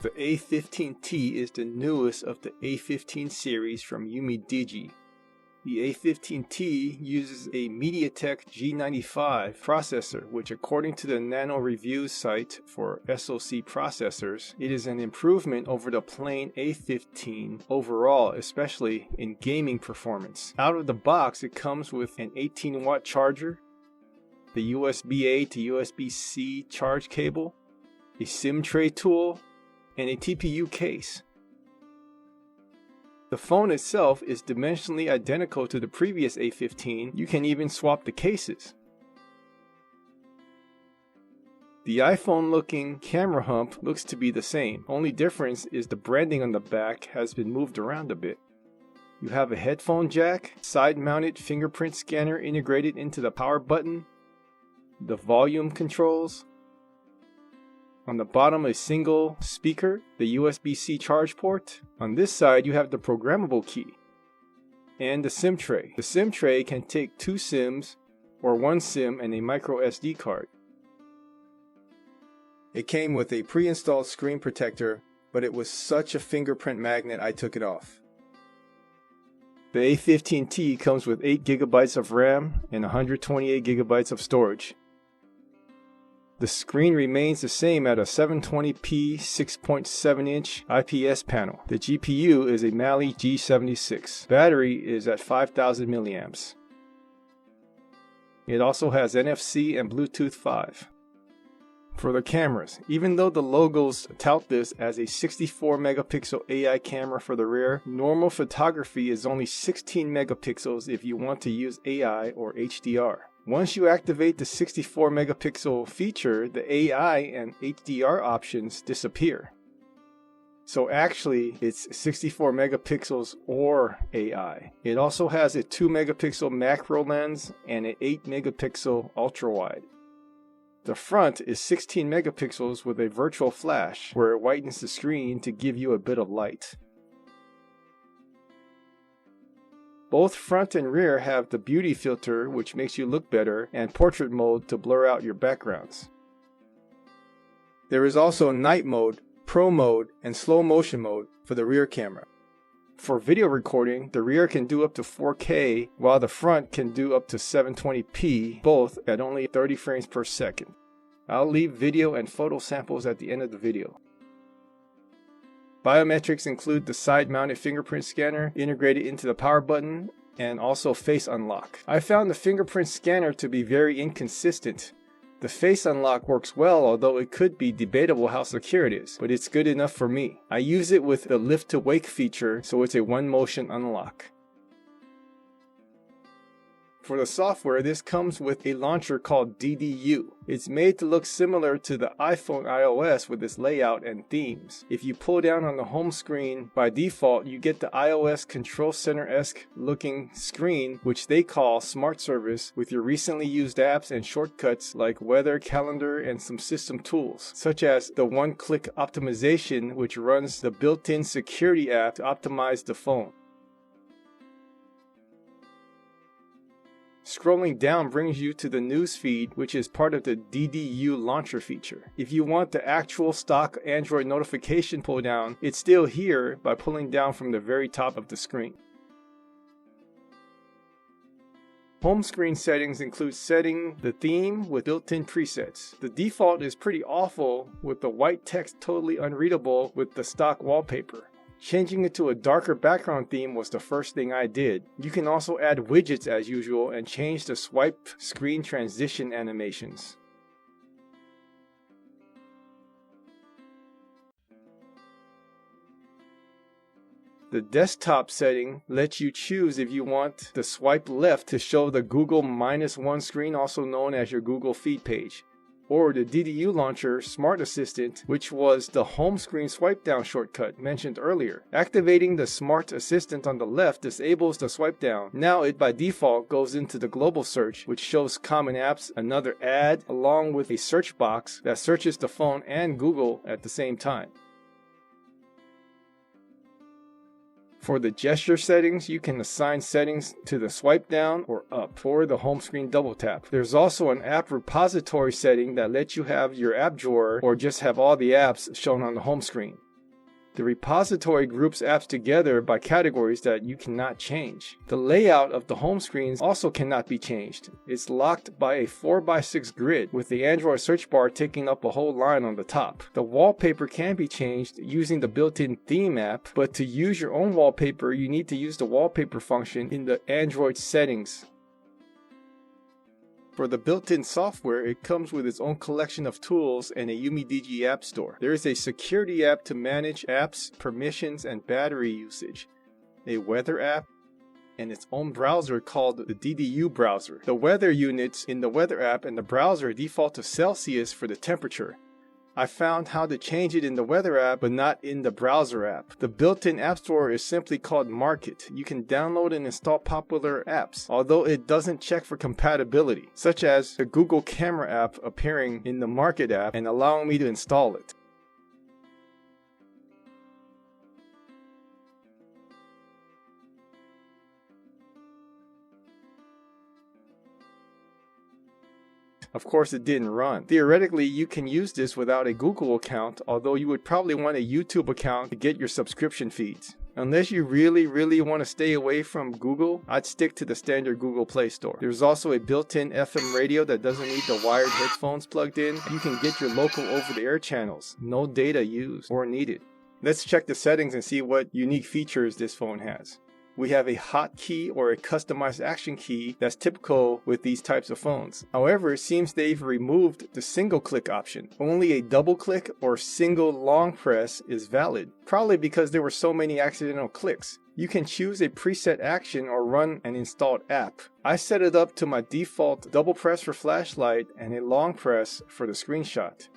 The A15T is the newest of the A15 series from UMIDIGI. The A15T uses a MediaTek G95 processor, which according to the Nano Reviews site for SoC processors, it is an improvement over the plain A15 overall, especially in gaming performance. Out of the box, it comes with an 18-watt charger, the USB-A to USB-C charge cable, a SIM tray tool, and a TPU case. The phone itself is dimensionally identical to the previous A15. You can even swap the cases. The iPhone looking camera hump looks to be the same. Only difference is the branding on the back has been moved around a bit. You have a headphone jack, side mounted fingerprint scanner integrated into the power button, the volume controls. On the bottom, a single speaker, the USB-C charge port. On this side, you have the programmable key and the SIM tray. The SIM tray can take 2 SIMs or 1 SIM and a micro SD card. It came with a pre-installed screen protector, but it was such a fingerprint magnet I took it off. The A15T comes with 8 GB of RAM and 128 GB of storage. The screen remains the same at a 720p 6.7-inch IPS panel. The GPU is a Mali G95. Battery is at 5000 milliamps. It also has NFC and Bluetooth 5. For the cameras, even though the logos tout this as a 64 megapixel AI camera for the rear, normal photography is only 16 megapixels if you want to use AI or HDR. Once you activate the 64 megapixel feature, the AI and HDR options disappear. So actually, it's 64 megapixels or AI. It also has a 2 megapixel macro lens and an 8 megapixel ultra wide. The front is 16 megapixels with a virtual flash, where it whitens the screen to give you a bit of light. Both front and rear have the beauty filter, which makes you look better, and portrait mode to blur out your backgrounds. There is also night mode, pro mode, and slow motion mode for the rear camera. For video recording, the rear can do up to 4K, while the front can do up to 720p, both at only 30 frames per second. I'll leave video and photo samples at the end of the video. Biometrics include the side-mounted fingerprint scanner integrated into the power button and also face unlock. I found the fingerprint scanner to be very inconsistent. The face unlock works well, although it could be debatable how secure it is, but it's good enough for me. I use it with the lift to wake feature, so it's a one-motion unlock. For the software, this comes with a launcher called DDU. It's made to look similar to the iPhone iOS with its layout and themes. If you pull down on the home screen, by default you get the iOS Control Center-esque looking screen, which they call Smart Service, with your recently used apps and shortcuts like weather, calendar, and some system tools, such as the one-click optimization, which runs the built-in security app to optimize the phone. Scrolling down brings you to the news feed, which is part of the DDU launcher feature. If you want the actual stock Android notification pull down, it's still here by pulling down from the very top of the screen. Home screen settings include setting the theme with built-in presets. The default is pretty awful, with the white text totally unreadable with the stock wallpaper. Changing it to a darker background theme was the first thing I did. You can also add widgets as usual and change the swipe screen transition animations. The desktop setting lets you choose if you want the swipe left to show the Google -1 screen, also known as your Google feed page, or the DDU Launcher Smart Assistant, which was the home screen swipe down shortcut mentioned earlier. Activating the Smart Assistant on the left disables the swipe down. Now it by default goes into the global search, which shows common apps, another ad, along with a search box that searches the phone and Google at the same time. For the gesture settings, you can assign settings to the swipe down or up or the home screen double tap. There's also an app repository setting that lets you have your app drawer or just have all the apps shown on the home screen. The repository groups apps together by categories that you cannot change. The layout of the home screens also cannot be changed. It's locked by a 4x6 grid with the Android search bar taking up a whole line on the top. The wallpaper can be changed using the built-in theme app, but to use your own wallpaper, you need to use the wallpaper function in the Android settings. For the built-in software, it comes with its own collection of tools and a UMIDIGI app store. There is a security app to manage apps, permissions, and battery usage, a weather app, and its own browser called the DDU browser. The weather units in the weather app and the browser default to Celsius for the temperature. I found how to change it in the weather app, but not in the browser app. The built-in app store is simply called Market. You can download and install popular apps, although it doesn't check for compatibility, such as the Google Camera app appearing in the Market app and allowing me to install it. Of course, it didn't run. Theoretically, you can use this without a Google account, although you would probably want a YouTube account to get your subscription feeds. Unless you really want to stay away from Google, I'd stick to the standard Google Play Store. There's also a built-in FM radio that doesn't need the wired headphones plugged in. You can get your local over-the-air channels. No data used or needed. Let's check the settings and see what unique features this phone has. We have a hotkey or a customized action key that's typical with these types of phones. However, it seems they've removed the single click option. Only a double click or single long press is valid, probably because there were so many accidental clicks. You can choose a preset action or run an installed app. I set it up to my default double press for flashlight and a long press for the screenshot.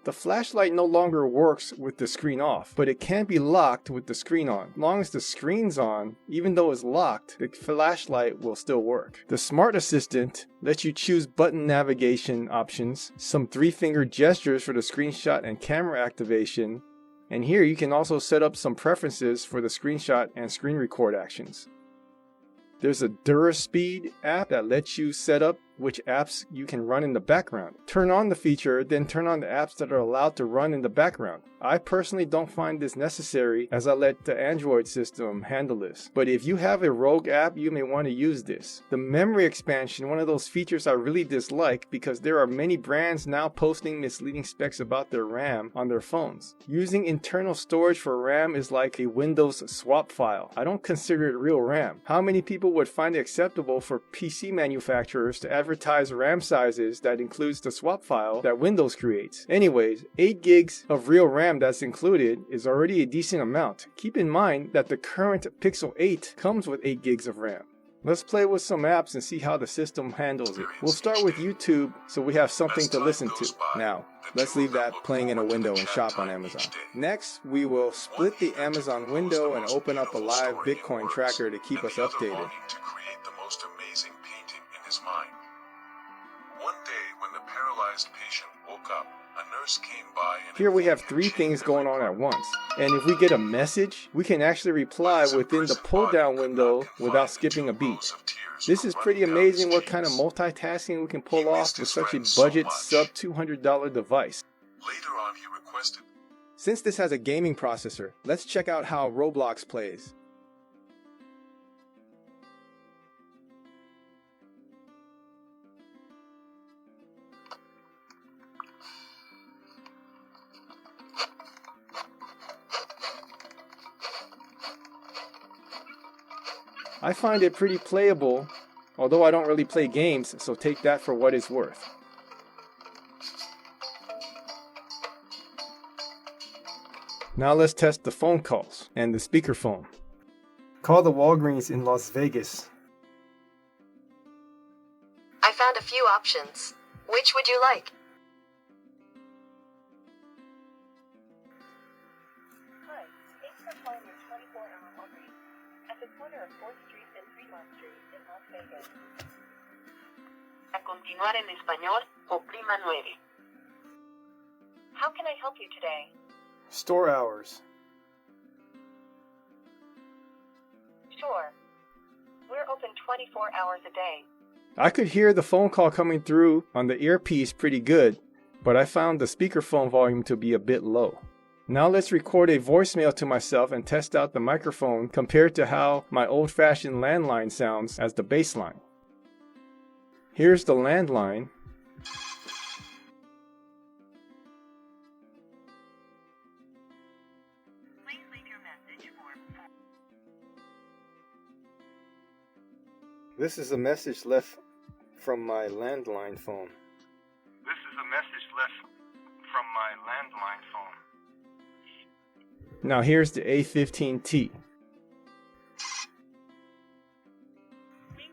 The flashlight no longer works with the screen off, but it can be locked with the screen on. As long as the screen's on, even though it's locked, the flashlight will still work. The Smart Assistant lets you choose button navigation options, some 3-finger gestures for the screenshot and camera activation, and here you can also set up some preferences for the screenshot and screen record actions. There's a DuraSpeed app that lets you set up which apps you can run in the background. Turn on the feature, then turn on the apps that are allowed to run in the background. I personally don't find this necessary as I let the Android system handle this. But if you have a rogue app, you may want to use this. The memory expansion, one of those features I really dislike because there are many brands now posting misleading specs about their RAM on their phones. Using internal storage for RAM is like a Windows swap file. I don't consider it real RAM. How many people would find it acceptable for PC manufacturers to advertise RAM sizes that includes the swap file that Windows creates? Anyways, 8 gigs of real RAM that's included is already a decent amount. Keep in mind that the current Pixel 8 comes with 8 gigs of RAM. Let's play with some apps and see how the system handles it. We'll start with YouTube so we have something to listen to. Now, let's leave that playing in a window and shop on Amazon. Next, we will split the Amazon window and open up a live Bitcoin tracker to keep us updated. Here we have 3 things going on at once, and if we get a message, we can actually reply within the pull-down window without skipping a beat. This is pretty amazing what kind of multitasking we can pull off with such a budget sub-$200 device. Since this has a gaming processor, let's check out how Roblox plays. I find it pretty playable, although I don't really play games, so take that for what it's worth. Now let's test the phone calls and the speakerphone. Call the Walgreens in Las Vegas. I found a few options. Which would you like? Hi, thanks for calling your 24-hour Walgreens at the corner of 4th Street and Fremont Street in Las Vegas. A continuar en español, oprima 9. How can I help you today? Store hours. Sure. We're open 24 hours a day. I could hear the phone call coming through on the earpiece pretty good, but I found the speakerphone volume to be a bit low. Now let's record a voicemail to myself and test out the microphone compared to how my old-fashioned landline sounds as the baseline. Here's the landline. Please leave your message for... This is a message left from my landline phone. Now here's the A15T. Please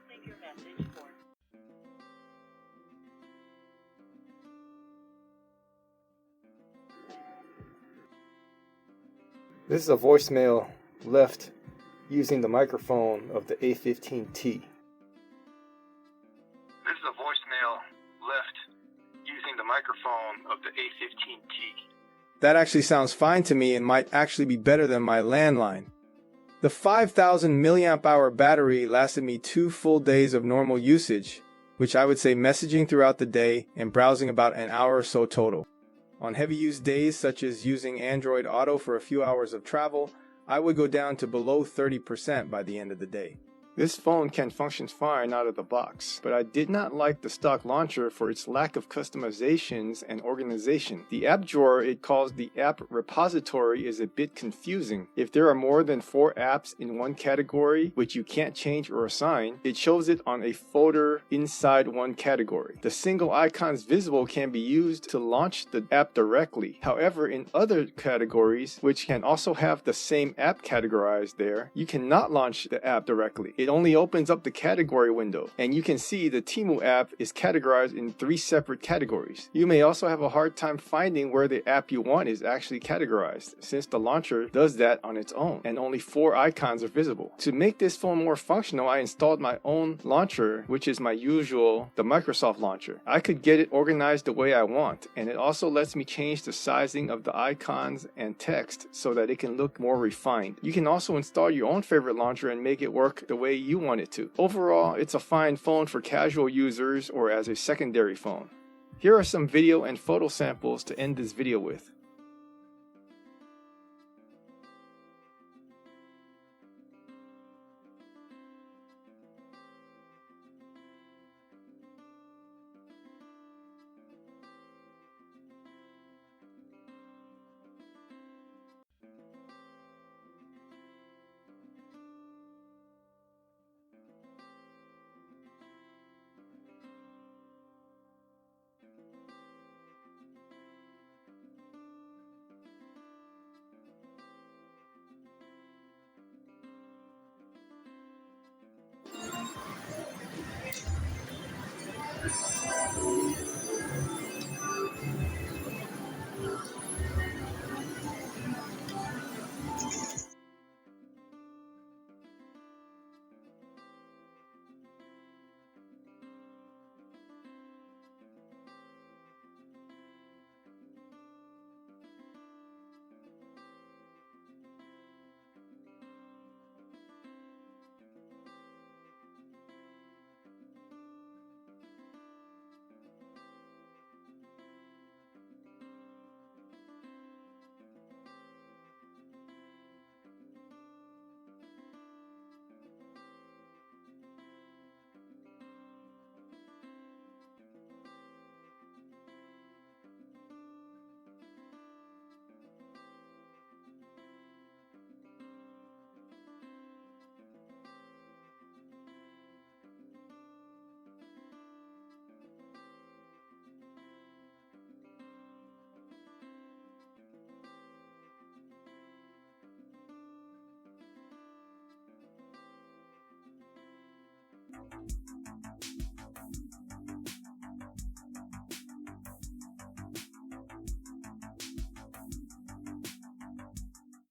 leave your message for... This is a voicemail left using the microphone of the A15T. That actually sounds fine to me and might actually be better than my landline. The 5,000 milliamp hour battery lasted me 2 full days of normal usage, which I would say messaging throughout the day and browsing about an hour or so total. On heavy use days, such as using Android Auto for a few hours of travel, I would go down to below 30% by the end of the day. This phone can function fine out of the box, but I did not like the stock launcher for its lack of customizations and organization. The app drawer it calls the app repository is a bit confusing. If there are more than 4 apps in one category which you can't change or assign, it shows it on a folder inside one category. The single icons visible can be used to launch the app directly. However, in other categories, which can also have the same app categorized there, you cannot launch the app directly. It only opens up the category window, and you can see the Temu app is categorized in 3 separate categories. You may also have a hard time finding where the app you want is actually categorized, since the launcher does that on its own, and only 4 icons are visible. To make this phone more functional, I installed my own launcher, which is my usual, the Microsoft launcher. I could get it organized the way I want, and it also lets me change the sizing of the icons and text so that it can look more refined. You can also install your own favorite launcher and make it work the way you want it to. Overall, it's a fine phone for casual users or as a secondary phone. Here are some video and photo samples to end this video with.